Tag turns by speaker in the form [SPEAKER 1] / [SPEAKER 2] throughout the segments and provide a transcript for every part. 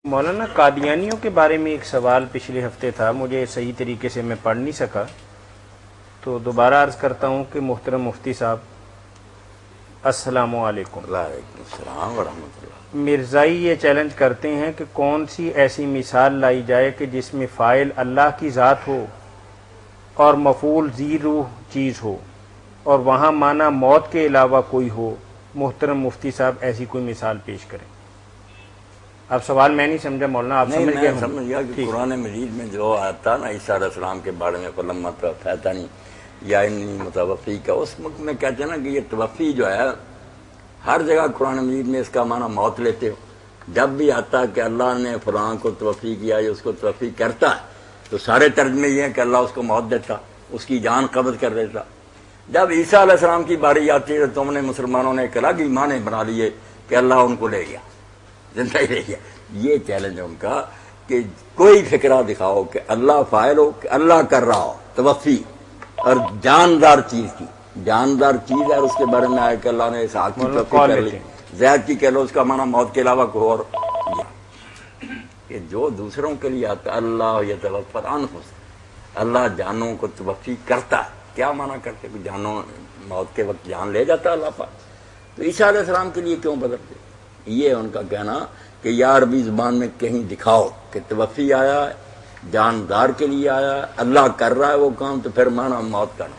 [SPEAKER 1] مولانا قادیانیوں کے بارے میں ایک سوال پچھلے ہفتے تھا، مجھے صحیح طریقے سے میں پڑھ نہیں سکا، تو دوبارہ عرض کرتا ہوں کہ محترم مفتی صاحب السلام علیکم۔
[SPEAKER 2] وعلیکم السلام ورحمۃ اللہ۔
[SPEAKER 1] مرزائی یہ چیلنج کرتے ہیں کہ کون سی ایسی مثال لائی جائے کہ جس میں فاعل اللہ کی ذات ہو اور مفعول ذی روح چیز ہو اور وہاں معنی موت کے علاوہ کوئی ہو۔ محترم مفتی صاحب ایسی کوئی مثال پیش کریں۔ اب سوال میں نہیں سمجھا مولانا، آپ
[SPEAKER 2] نہیں،
[SPEAKER 1] سمجھ گئے
[SPEAKER 2] میں سمجھ گیا کہ قرآن مجید میں جو آتا نا عیسیٰ علیہ السلام کے بارے میں فلما توفیتنی یا انی متوفی کا، اس وقت میں کہتے ہیں نا کہ یہ توفی جو ہے ہر جگہ قرآن مجید میں اس کا معنی موت لیتے ہو۔ جب بھی آتا ہے کہ اللہ نے فلاں کو توفی کیا یا اس کو توفی کرتا ہے تو سارے ترجمے یہ ہیں کہ اللہ اس کو موت دیتا، اس کی جان قبض کر دیتا۔ جب عیسیٰ علیہ السلام کی باری آتی ہے تو تم نے مسلمانوں نے ایک الگ ایمان بنا لیے کہ اللہ ان کو لے گیا، زندہ ہی لے گیا۔ یہ چیلنج ہے ان کا کہ کوئی فکرہ دکھاؤ کہ اللہ فاعل ہو، کہ اللہ کر رہا ہو توفی، اور جاندار چیز کی جاندار چیز ہے، اور اس کے بارے میں آئے کہ اللہ نے اس آگ کی توفی کر لی، زید کی کہہ لو، اس کا معنی موت کے علاوہ کوئی اور کہ جو دوسروں کے لیے آتا ہے اللہ یتوفی الانفس، اللہ جانوں کو توفی کرتا ہے۔ کیا معنی کرتے کہ جانوں موت کے وقت جان لے جاتا ہے اللہ پاک؟ تو عیسیٰ علیہ السلام کے لیے کیوں بدلتے؟ یہ ان کا کہنا کہ یا عربی زبان میں کہیں دکھاؤ کہ توفی آیا ہے، جاندار کے لیے آیا ہے، اللہ کر رہا ہے وہ کام، تو پھر معنی موت کرنا۔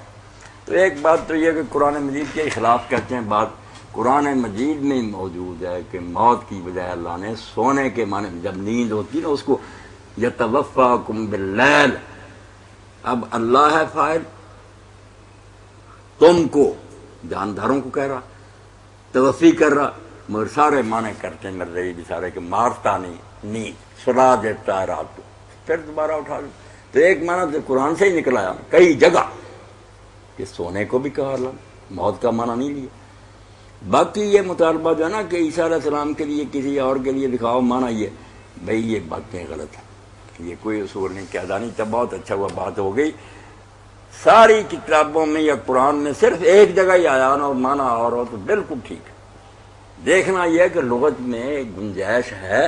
[SPEAKER 2] تو ایک بات تو یہ کہ قرآن مجید کے خلاف کہتے ہیں، بات قرآن مجید میں موجود ہے کہ موت کی بجائے اللہ نے سونے کے معنی، جب نیند ہوتی ہے نا اس کو یتوفاکم باللیل، اب اللہ ہے فاعل، تم کو جانداروں کو کہہ رہا، توفی کر رہا، مگر سارے معنی کرتے ہیں مرضی بیچارے کہ مارتا نہیں، نیند سلا دیتا ہے رات کو پھر دوبارہ اٹھا دو۔ تو ایک معنی تو قرآن سے ہی نکل آیا کئی جگہ کہ سونے کو بھی کہا اللہ، موت کا معنی نہیں لیا۔ باقی یہ مطالبہ جو ہے نا کہ عیسیٰ علیہ السلام کے لیے کسی اور کے لیے دکھاؤ معنی، یہ بھائی یہ باتیں غلط ہیں، یہ کوئی اصول نہیں کہتا نہیں۔ تب بہت اچھا ہوا بات ہو گئی، ساری کتابوں میں یا قرآن میں صرف ایک جگہ ہی آیا نا اور معنی اور ہو تو بالکل ٹھیک ہے۔ دیکھنا یہ کہ لغت میں گنجائش ہے،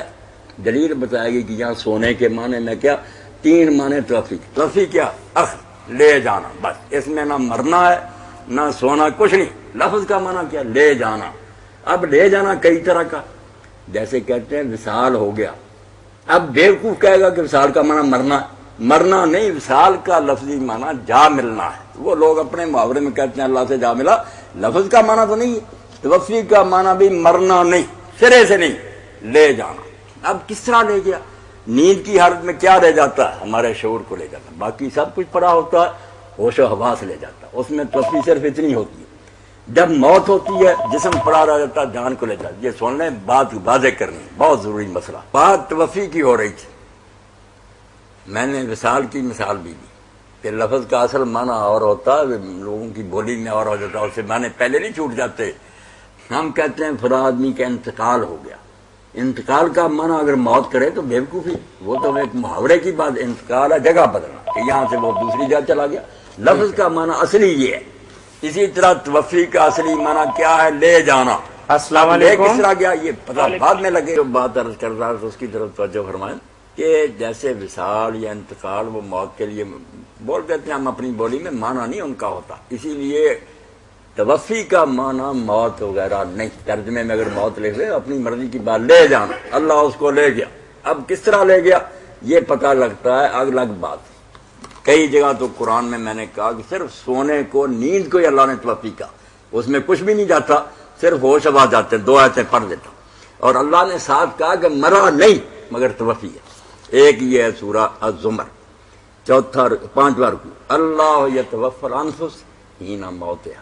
[SPEAKER 2] دلیل بتائے گی کہ یہاں سونے کے معنی میں کیا تین معنی توفی۔ توفی کیا؟ اخذ، لے جانا، بس اس میں نہ مرنا ہے نہ سونا، کچھ نہیں۔ لفظ کا معنی کیا؟ لے جانا۔ اب لے جانا کئی طرح کا، جیسے کہتے ہیں وصال ہو گیا، اب بیوقوف کہے گا کہ وصال کا معنی مرنا، مرنا نہیں، وصال کا لفظی معنی جا ملنا ہے۔ وہ لوگ اپنے محاورے میں کہتے ہیں اللہ سے جا ملا، لفظ کا معنی تو نہیں ہے۔ توفی کا معنی بھی مرنا نہیں، سرے سے نہیں، لے جانا۔ اب کس طرح لے گیا؟ نیند کی حالت میں کیا لے جاتا ہے؟ ہمارے شعور کو لے جاتا ہے، باقی سب کچھ پڑا ہوتا ہے ہوش و حواس لے جاتا ہے، اس میں توفی صرف اتنی ہوتی ہے۔ جب موت ہوتی ہے جسم پڑا رہ جاتا ہے، جان کو لے جاتا ہے۔ یہ سن لیں، بات واضح کرنی ہے، بہت ضروری مسئلہ۔ بات توفی کی ہو رہی تھی، میں نے وصال کی مثال بھی دی کہ لفظ کا اصل معنی اور ہوتا ہے، لوگوں کی بولی میں اور ہو جاتا ہے، اس سے معنی پہلے نہیں چھوٹ جاتے۔ ہم کہتے ہیں فلاں آدمی کا انتقال ہو گیا، انتقال کا معنی اگر موت کرے تو بیوقوفی، وہ تو ایک محاورے کی بات، انتقال ہے جگہ بدلنا کہ یہاں سے وہ دوسری جگہ چلا گیا۔ لفظ کا معنی اصلی یہ ہے۔ اسی طرح توفی کا اصلی معنی کیا ہے؟ لے جانا۔
[SPEAKER 1] السلام
[SPEAKER 2] لے
[SPEAKER 1] علیکم۔
[SPEAKER 2] کس طرح گیا یہ پتہ بعد میں لگے۔ جو بات عرض کر رہا ہے تو اس کی طرف توجہ فرمائیں کہ جیسے وصال یا انتقال وہ موت کے لیے بول دیتے ہیں، ہم اپنی بولی میں معنی نہیں ان کا ہوتا، اسی لیے توفی کا معنی موت وغیرہ نہیں۔ ترجمے میں اگر موت لکھ لے، اپنی مرضی کی بات، لے جانا، اللہ اس کو لے گیا۔ اب کس طرح لے گیا یہ پتہ لگتا ہے الگ بات۔ کئی جگہ تو قرآن میں نے کہا کہ صرف سونے کو، نیند کو ہی اللہ نے توفی کا، اس میں کچھ بھی نہیں جاتا، صرف ہوش حواس جاتے ہیں۔ دو آیتیں پڑھ دیتا ہوں۔ اور اللہ نے ساتھ کہا کہ مرا نہیں مگر توفی ہے۔ ایک یہ ہے سورہ الزمر، چوتھا پانچواں رکوع، اللہ یتوفی الانفس حین موتہا،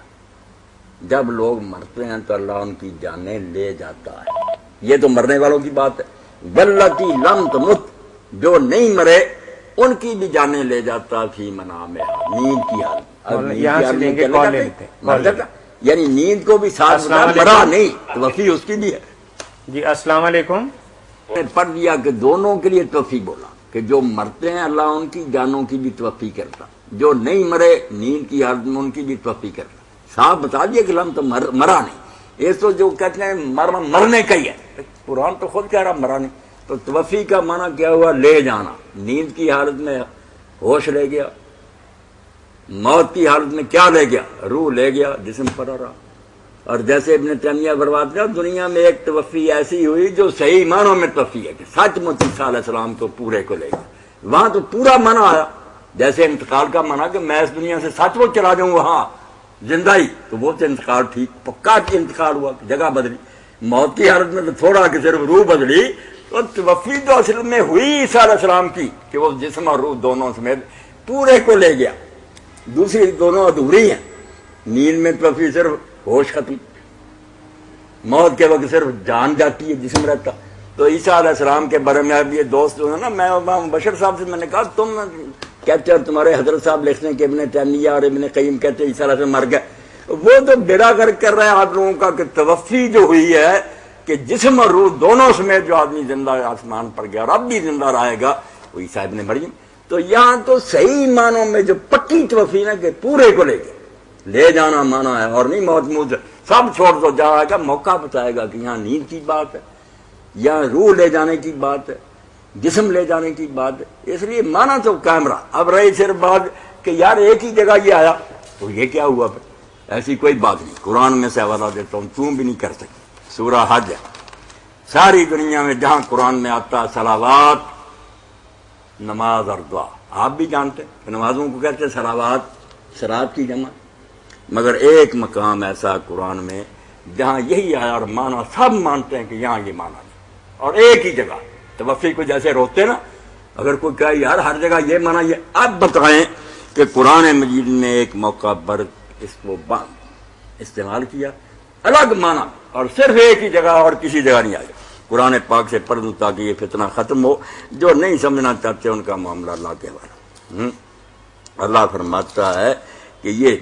[SPEAKER 2] جب لوگ مرتے ہیں تو اللہ ان کی جانیں لے جاتا ہے۔ یہ تو مرنے والوں کی بات ہے۔ واللتی لم تمت، جو نہیں مرے ان کی بھی جانیں لے جاتا فی منامہا، نیند کی حالت۔
[SPEAKER 1] یہاں سے لیں گے کال لیتے ہیں،
[SPEAKER 2] یعنی نیند کو بھی ساتھ مرا نہیں، توفی اس کی بھی ہے۔
[SPEAKER 1] جی السلام علیکم۔
[SPEAKER 2] پڑھ دیا کہ دونوں کے لیے توفی بولا کہ جو مرتے ہیں اللہ ان کی جانوں کی بھی توفی کرتا، جو نہیں مرے نیند کی حالت میں ان کی بھی توفی کرتا۔ صاحب بتا دیا کہ لم تو مرا نہیں۔ یہ تو جو کہتے ہیں مرنے کا ہی ہے، قرآن تو خود کہہ رہا مرا نہیں۔ تو توفی کا معنی کیا ہوا؟ لے جانا. نیند کی حالت میں ہوش لے گیا، موت کی حالت میں کیا لے گیا؟ روح لے گیا، جسم پر رہا. اور جیسے ابن تیمیہ فرماتے ہیں دنیا میں ایک توفی ایسی ہوئی جو صحیح معنوں میں توفی ہے کہ سچ مچ عیسیٰ علیہ السلام کو پورے کو لے گیا. وہاں تو پورا معنی آیا، جیسے انتقال کا معنی کہ میں اس دنیا سے سچ مچ چلا جاؤں وہاں زندہ ہی، تو وہ تو انتقال ٹھیک پکا کہ انتقال ہوا، جگہ بدلی. موت کی حالت میں تو تھوڑا کہ صرف روح بدلی. اور توفی تو اصل میں ہوئی عیسیٰ علیہ السلام کی کہ وہ جسم اور روح دونوں سمیت پورے کو لے گیا. دوسری دونوں ادھوری ہیں. نیند میں توفی صرف ہوش ختم، موت کے وقت صرف جان جاتی ہے، جسم رہتا. تو عیسیٰ علیہ السلام کے بارے میں اب یہ دوست جو ہے نا، میں امام بشر صاحب سے میں نے کہا تم کہتے اور تمہارے حضرت صاحب لکھتے ہیں کہ ابن تیمیہ اور ابن قیم کہتے ہیں عیسیٰ علیہ السلام مر گئے. وہ تو بیڑا گرک کر رہے ہیں آپ لوگوں کا کہ توفی جو ہوئی ہے کہ جسم اور روح دونوں سمیت جو آدمی زندہ آسمان پر گیا اور اب بھی زندہ رہے گا وہ عیسیٰ ابن مریم. تو یہاں تو صحیح معنوں میں جو پکی توفی نا کہ پورے کو لے گئے، لے جانا مانا ہے اور نہیں موت موت سب چھوڑ دو جائے گا. موقع بتائے گا کہ یہاں نیند کی بات ہے، یہاں روح لے جانے کی بات ہے، جسم لے جانے کی بات ہے. اس لیے مانا تو قائم رہا. اب رہی صرف بات کہ یار ایک ہی جگہ یہ آیا تو یہ کیا ہوا پھر؟ ایسی کوئی بات نہیں. قرآن میں سے حوالہ دیتا ہوں، تم بھی نہیں کر سکتی. سورہ حج ہے. ساری دنیا میں جہاں قرآن میں آتا ہے صلوات، نماز اور دعا، آپ بھی جانتے ہیں کہ نمازوں کو کہتے ہیں صلوات، صلات کی جمع. مگر ایک مقام ایسا قرآن میں جہاں یہی آیا اور مانا سب مانتے ہیں کہ یہاں یہ مانا نہیں. اور ایک ہی جگہ توفی کو جیسے روتے نا، اگر کوئی کہے یار ہر جگہ یہ مانا یہ، اب بتائیں کہ قرآن مجید نے ایک موقع پر اس کو استعمال کیا الگ مانا اور صرف ایک ہی جگہ اور کسی جگہ نہیں آیا. قرآن پاک سے پڑھ دوں تاکہ یہ فتنہ ختم ہو. جو نہیں سمجھنا چاہتے ان کا معاملہ اللہ کے حوالے. اللہ فرماتا ہے کہ یہ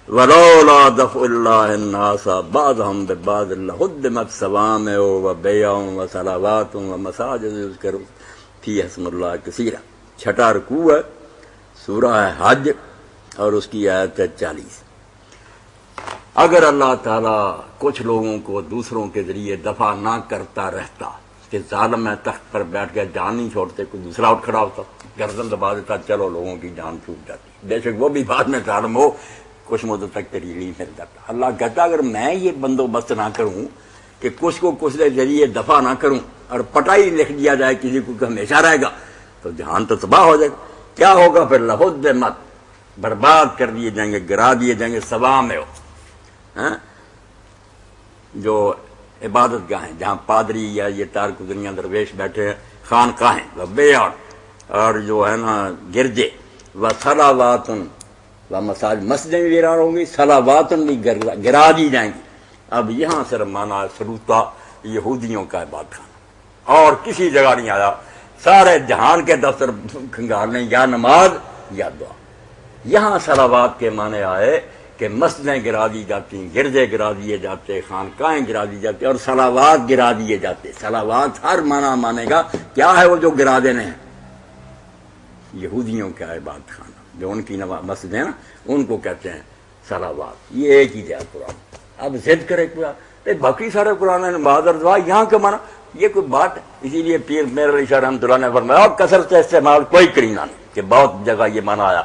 [SPEAKER 2] وَلَوْلَا دَفْعُ اللَّهِ النَّاسَ بَعْضَهُمْ بِبَعْضٍ لَهُدِّمَتْ صَوَامِعُ وَبِيَعٌ وَصَلَوَاتٌ وَمَسَاجِدُ يُذْكَرُ فِيهَا اسْمُ اللَّهِ كَثِيرًا. چھٹا رکوع ہے، سورہ ہے حج اور اس کی آیت ہے 40. اگر اللہ تعالیٰ کچھ لوگوں کو دوسروں کے ذریعے دفع نہ کرتا رہتا کہ ظالم ہے تخت پر بیٹھ کے جان نہیں چھوڑتے، کوئی دوسرا اٹھ کھڑا ہوتا گردن دبا دیتا، چلو لوگوں کی جان چھوٹ جاتی. بے شک وہ بھی بعد میں ظالم ہو، کچھ مدت تک تیری ریلیف مل جاتا. اللہ کہتا اگر میں یہ بندوبست نہ کروں کہ کچھ کو کچھ کے ذریعے دفع نہ کروں اور پٹائی لکھ دیا جائے کسی کو کہ ہمیشہ رہے گا، تو جہان تو تباہ ہو جائے گا. کیا ہوگا پھر؟ لہدمت، برباد کر دیے جائیں گے، گرا دیے جائیں گے. صوامع جو عبادت گاہیں جہاں پادری یا یہ تارک دنیا درویش بیٹھے ہیں، خانقاہیں وبیع اور جو ہے نا گرجے، وصلوات و مساجد، مسجدیں بھی ویران ہوں گی، صلوات بھی گرا دی جائیں گی. اب یہاں صرف مانا سلوطہ یہودیوں کا عبادت خانہ اور کسی جگہ نہیں آیا. سارے جہان کے دفتر کھنگار لیں یا نماز یا دعا. یہاں صلوات کے معنی آئے کہ مسجدیں گرا دی جاتی، گرجے گرا دیے جاتے، خانقاہیں گرا دی جاتی اور صلوات گرا دیے جاتے. صلوات ہر معنی مانے گا کیا ہے وہ جو گرا دینے ہیں؟ یہودیوں کا عبادت خانہ جو ان کی مسجد ہے نا ان کو کہتے ہیں صلوات. یہ ایک ہی جگہ قرآن. اب ضد کرے قرآن، باقی سارے قرآن نماز اور دعا، یہاں کا معنی یہ کوئی بات ہے؟ اسی لیے پیر میر علی شاہ رحمۃ اللہ نے فرمایا کثرت استعمال کوئی کرینہ نہیں، کہ بہت جگہ یہ معنی آیا.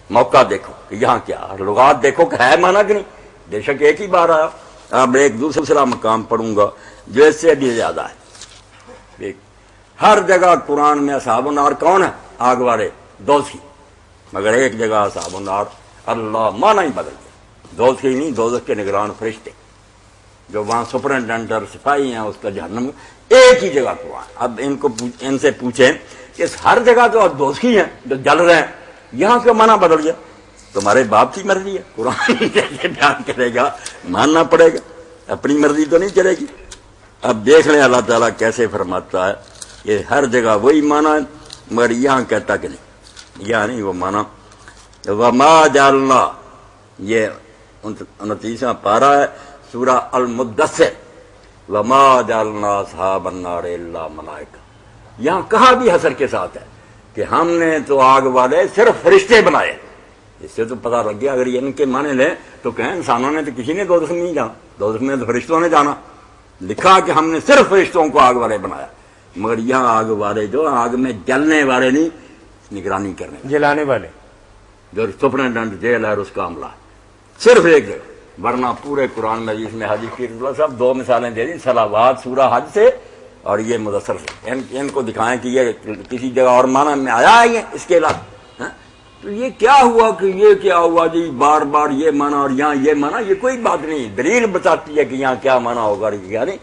[SPEAKER 2] موقع دیکھو کہ یہاں کیا، لغات دیکھو کہ ہے معنی کہ نہیں. بے شک ایک ہی بار آیا. اب ایک دوسرا مقام پڑھوں گا جو اس سے بھی زیادہ ہے. ہر جگہ قرآن میں اصحاب النار کون ہے؟ آگ والے، دوزخی. مگر ایک جگہ اصحاب النار اللہ معنی ہی بدل گیا. دوزخی نہیں، دوزخ کے نگران فرشتے جو وہاں سپرنٹینڈنٹ اور سپاہی ہیں اس کا جہنم. ایک ہی جگہ قرآن. اب ان سے پوچھیں کہ ہر جگہ تو دوزخی ہیں جو جل رہے ہیں، یہاں کا معنی بدل گیا. تمہارے باپ کی مرضی ہے، قرآن جیسے بیان کرے گا ماننا پڑے گا، اپنی مرضی تو نہیں چلے گی. اب دیکھ لیں اللہ تعالیٰ کیسے فرماتا ہے. یہ ہر جگہ وہی معنی ہے مگر یہاں کہتا کہ نہیں، یہاں نہیں وہ معنی. وما جعلنا، یہ 29واں پارہ ہے سورہ المدثر. وما جعلنا اصحاب النار الا ملائکہ. یہاں کہا بھی حسر کے ساتھ ہے کہ ہم نے تو آگ والے صرف فرشتے بنائے. اس سے تو پتہ لگ گیا اگر یہ ان کے معنی لیں تو کہیں انسانوں نے تو کسی نے دوزخ نہیں جانا، دوزخ میں تو فرشتوں نے جانا. لکھا کہ ہم نے صرف فرشتوں کو آگ والے بنایا. مگر یہاں آگ والے جو آگ میں جلنے والے نہیں، نگرانی کرنے والے،
[SPEAKER 1] جلانے والے،
[SPEAKER 2] جو سپرنٹینڈنٹ جیل ہے اس کا عملہ صرف ایک جگہ، ورنہ پورے قرآن مجید میں حدیث کی رسول صاحب 2 مثالیں دے دی، صلوات سورہ حج سے اور یہ مدثر سے، ان کو دکھائیں کہ یہ کسی جگہ اور معنی میں آیا ہے یہ اس کے علاوہ، تو یہ کیا ہوا کہ یہ کیا ہوا جی بار بار یہ معنی اور یہاں یہ معنی، یہ کوئی بات نہیں، دلیل بتاتی ہے کہ یہاں کیا معنی ہوگا اور کیا نہیں۔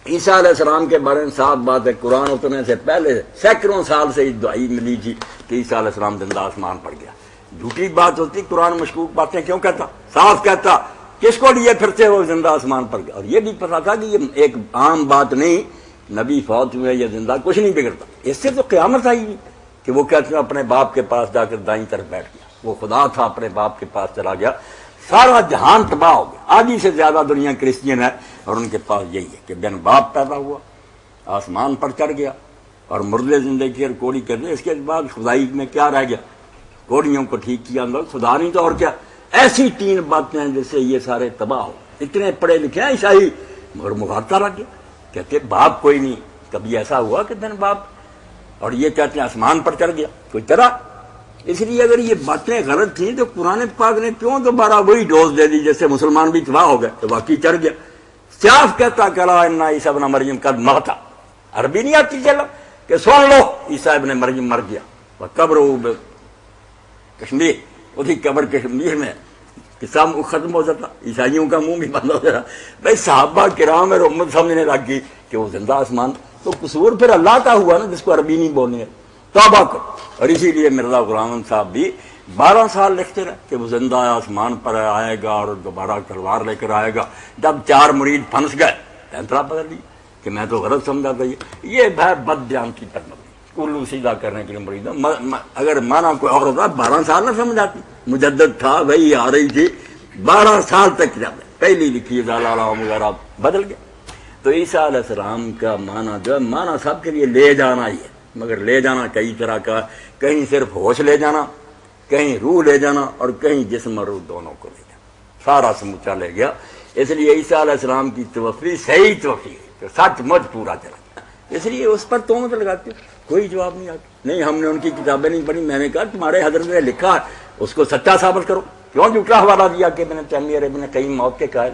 [SPEAKER 2] عیسیٰ علیہ السلام کے بارے میں صاف بات ہے، قرآن اترنے سے پہلے سینکڑوں سال سے دعائی ملی تھی کہ عیسیٰ علیہ السلام زندہ آسمان پر گیا۔ جھوٹی بات ہوتی، قرآن مشکوک باتیں کیوں کہتا، صاف کہتا کس کو لیے پھرتے وہ زندہ آسمان پر گیا، اور یہ بھی پتا تھا کہ یہ ایک عام بات نہیں، نبی فوت ہوئے یا زندہ کچھ نہیں بگڑتا، اس سے تو قیامت آئی ہوئی کہ وہ کہتے ہیں اپنے باپ کے پاس جا کر دائیں طرف بیٹھ گیا، وہ خدا تھا اپنے باپ کے پاس چلا گیا، سارا جہان تباہ ہو گیا، آدھی سے زیادہ دنیا کرسچین ہے اور ان کے پاس یہی ہے کہ بن باپ پیدا ہوا، آسمان پر چڑھ گیا اور مردے زندگی اور کوڑی کر دے، اس کے بعد خدائی میں کیا رہ گیا، کوڑیوں کو ٹھیک کیا اندر، خدا نہیں تو اور کیا، ایسی 3 باتیں ہیں جس سے یہ سارے تباہ ہو، اتنے پڑھے لکھے ہیں عیسائی مگر مغالطہ رکھ گیا، کہتے باپ کوئی نہیں، کبھی ایسا ہوا کہ بن باپ، اور یہ کہتے ہیں آسمان پر چڑھ گیا، کوئی چڑھا؟ اس لیے اگر یہ باتیں غلط تھیں تو قرآن پاک نے کیوں دوبارہ وہی ڈوز دے دی جس سے مسلمان بھی تباہ ہو گئے، تو واقعی چڑھ گیا، صاف کہتا کلا ان عیسیٰ ابن مریم قد مات، عربی نہیں آتی چلو کہ سن لو عیسیٰ ابن مریم مر گیا، قبر کشمیر، وہی قبر کشمیر میں قصہ ختم ہو جاتا، عیسائیوں کا منہ بھی بند ہو جاتا، بھائی صحابہ کرام اور امت سمجھنے لگ گئی کہ وہ زندہ آسمان، تو قصور پھر اللہ کا ہوا نا جس کو عربی نہیں بولنے، توبہ کرو۔ اور اسی لیے مرزا غلام احمد صاحب بھی 12 سال لکھتے رہے کہ وہ زندہ آسمان پر آئے گا اور دوبارہ تلوار لے کر آئے گا، جب 4 مرید پھنس گئے فیصلہ بدل لی کہ میں تو غلط سمجھا تھا، یہ بد بیان کی طرف الو سیدھا کرنے کے لیے مرید، اگر مانا کوئی اور ہوتا 12 سال نہ سمجھ آتی، مجدد تھا وہی آ رہی تھی، 12 سال تک جب پہلی لکھی وغیرہ بدل گیا۔ تو عیسیٰ علیہ السلام کا معنی جو ہے، معنی سب کے لیے لے جانا ہی ہے، مگر لے جانا کئی طرح کا، کہیں صرف ہوش لے جانا، کہیں روح لے جانا، اور کہیں جسم اور روح دونوں کو لے جانا، سارا سموچا لے گیا۔ اس لیے عیسیٰ علیہ السلام کی توفی صحیح توفی ہے کہ سچ مچ پورا چلا، اس لیے اس پر تہمت لگاتے کوئی جواب نہیں آتا، نہیں ہم نے ان کی کتابیں نہیں پڑھی، میں نے کہا تمہارے حضرت نے لکھا ہے اس کو سچا ثابت کرو، کیوں جھوٹا حوالہ دیا کہ ابن تیمیہ اور ابن قیم موت کے قائل؟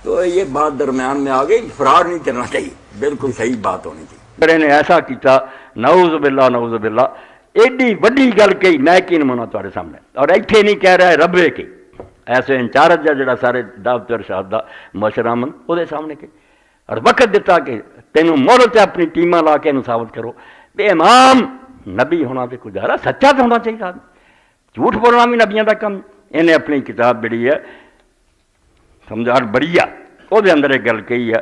[SPEAKER 2] تو یہ بات درمیان میں آ گئی، فرار نہیں کرنا چاہیے، بالکل صحیح بات ہونی چاہیے۔
[SPEAKER 3] میرے نے ایسا کیتا، نعوذ باللہ نعوذ باللہ، ایڈی وڈی گل کہی، میں کی نمونا تھوڑے سامنے، اور ایتھے نہیں کہہ رہا ہے ربے کی، ایسے انچارج ہے جڑا سارے دعوت ارشاد دا مشرامن وہ دے سامنے کے، اور وقت دیتا کہ تینوں مول تے اپنی ٹیماں لا کے انہوں ثابت کرو، بے امام نبی ہونا تے گزارا، سچا تو ہونا چاہیے، جھوٹ بولنا بھی نبیوں کا کم۔ انہیں اپنی کتاب بڑی ہے سمجھار بڑیا، وہ دے اندر ایک گل کہی ہے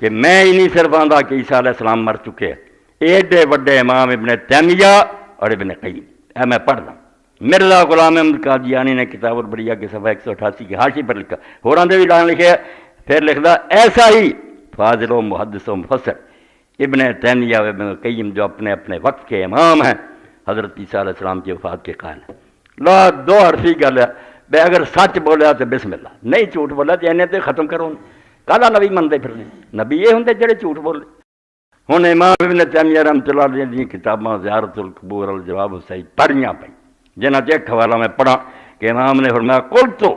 [SPEAKER 3] کہ میں ہی نہیں صرف آندا کہ عیسیٰ علیہ السلام مر چکے ہیں، ایڈے وڈے امام ابن تیمیہ اور ابن قیم، اے میں پڑھ دوں، مرزا غلام احمد قادیانی نے کتاب البریہ کے صفحہ 188 کی حاشی پر لکھا، ہوراں دے بھی لائن لکھے، پھر لکھدا ایسا ہی فاضل و محدث و مفسر ابن تیمیہ و ابن قیم جو اپنے اپنے وقت کے امام ہیں، حضرت عیسیٰ علیہ السلام کی وفات کے قائل ہیں۔ لا 2 حرفی گل ہے، بے اگر سچ بولیا تو بسم اللہ، نہیں جھوٹ بولا تو انہیں تو ختم کرو، کالا نبی منتے پھرنے، نبی یہ ہوں جڑے جھوٹ بولے۔ ہوں امام ابن تیمیہ رحمۃ اللہ علیہ دی کتاباں زیارت القبور الجواب الصحیح پڑھیاں پہ، جنہ ایک حوالہ میں پڑھا کہ امام نے فرمایا قل تو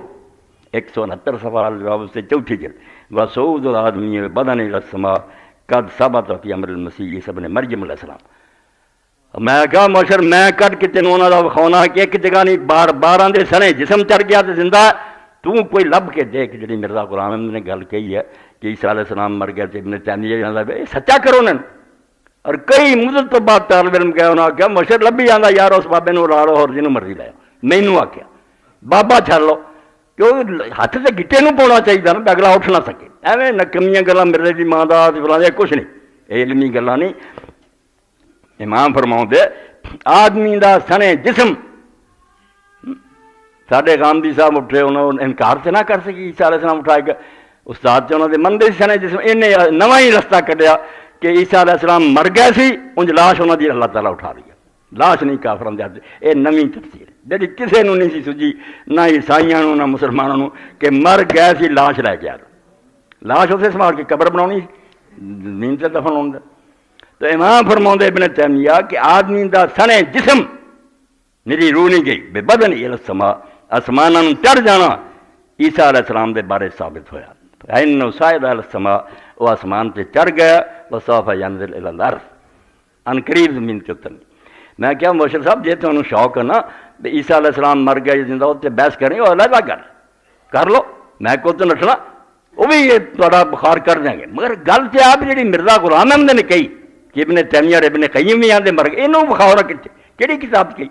[SPEAKER 3] 169 صفحہ الجواب سے 4 جلد وصعود الآدمی بدن الی السماء قد ثبت فی امر المسیح عیسی ابن مریم علیہ السلام۔ میں کہا مشر میں کٹ کے تینوں انہوں کا کھونا کہ ایک جگہ نہیں، 12 دے سنے جسم چڑھ گیا تو زندہ، تو کوئی لب کے دیکھ جڑی مرزا غلام احمد نے گل کہی ہے کہ عیسیٰ علیہ السلام مر گیا، ابن تیمیہ سچا کرو نا۔ اور کئی مدت تو بعد طالب علم گیا، انہوں نے کہا مشر لبھی آندا یار اس بابے نو لا لو اور جنوں مرضی لے، مینوں آکھیا بابا چھڑ لو، کیوں ہاتھ سے گٹے نو پاؤنا چاہیے نا، اگلا اٹھ نہ سکے، ایویں نکمیاں گلاں مرزے دی ماں دا فلاں کچھ نہیں، علمی گلاں نہیں۔ امام فرماؤں دے آدمی دا سنے جسم، ساڈے غامدی صاحب اٹھے، انہوں نے انکار سے نہ کر سکی عیسیٰ علیہ السلام اٹھائے گا، استاد سے انہوں نے مندے سنے جسم، انہیں نواں ہی رستہ کڈیا کہ عیسیٰ علیہ السلام مر گئے سی، انج لاش انہوں دی اللہ تعالیٰ اٹھا لیا، لاش نہیں کافراں دے ہاتھ، یہ نویں تفسیر جی کسے نو نہیں سی سجی، نہ عیسائیاں نو نہ مسلمانوں نو، کہ مر گئے سی لاش لے کے آ لاش اسے سنبھال کے قبر بناونی، نیند سے دفن ہونے، تو امام فرماؤں ابن تیمیہ کہ آدمی دا سنے جسم میری روح نہیں گئی بے بدن السما آسمانوں چڑھ جانا عیسیٰ علیہ السلام دے بارے ثابت ہویا انہو صاعد السما وہ آسمان تے چڑھ گیا وسوف ینزل الی الارض ان قریب زمین تے اترنی میں کیا مبشر صاحب جے تو انہوں شوق ہے نا عیسیٰ علیہ السلام مر گئے زندہ ہوتے بحث کریں اور علیحدہ کر لو میں کو تو نٹنا وہ بھی یہ تھوڑا بخار کر دیں گے مگر گل تے آپ جی مرزا غلام احمد نے کہی کہ ابن تیمیہ اور ابن قیم بھی آدھے مر گئے انہوں بخار کہڑی کتاب کہی